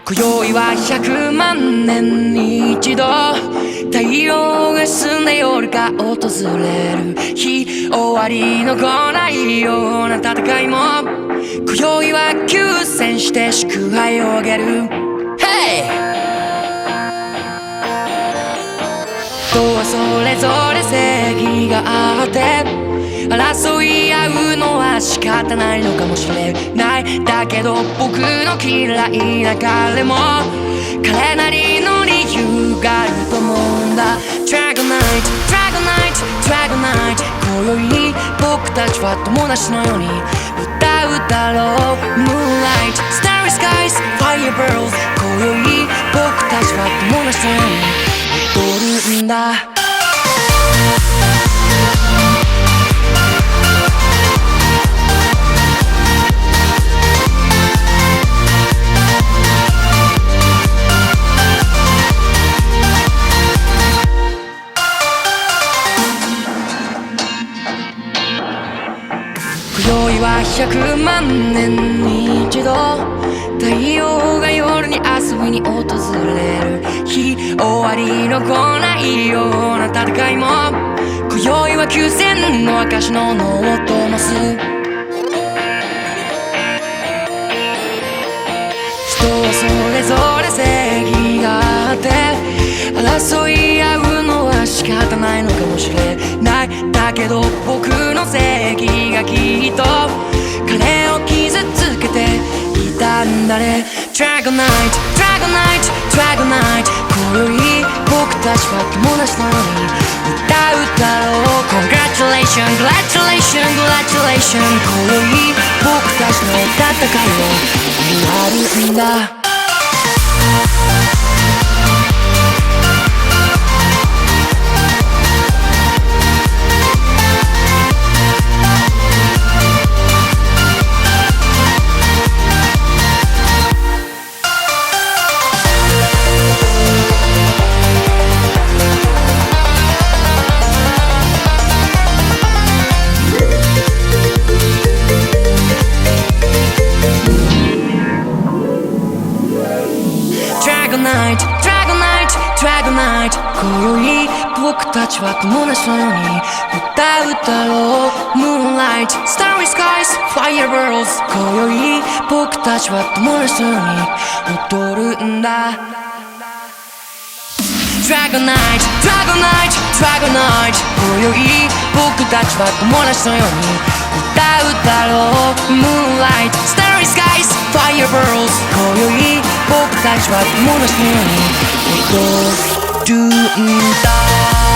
今宵は100万年に一度太陽が沈んで夜が訪れる日、終わりの来ないような戦いも今宵は休戦して祝杯をあげる。 Hey! 人はそれぞれ正義があって争い合うのは仕方ないのかもしれない。だけど僕の嫌いな彼も彼なりの理由があると思うんだ。 Dragon Night, Dragon Night, Dragon Night 今宵僕たちは友達のように歌うだろう。 Moonlight, Starry Skies, Firebirds 今宵僕たちは友達のように踊るんだ。今宵は100万年に一度太陽が夜に遊びに訪れる日、終わりの来ないような戦いも今宵は休戦の証の野を灯す。人はそれぞれ正義があって争い合うのは仕方ないのかもしれない。だけど僕の正義がきっと彼を傷つけていたんだね。 Dragon Night, Dragon Night, Dragon Night 今宵僕たちは友達のように歌うだろう。 Congratulations, Congratulations, Congratulations 今宵僕たちの戦いを終わるんだ。Dragon Night, Dragon Night, Dragon Night 今宵僕たちは友達のように歌うだろう。 Moonlight, Starry Skies, Firebirds 今宵僕たちは友達のように踊るんだ。 Dragon Night, Dragon Night, Dragon Night 今宵僕たちは友達のように歌うだろう。 Moonlight, Starry Skies, Firebirds 今宵僕たちは友達のように踊るんだ。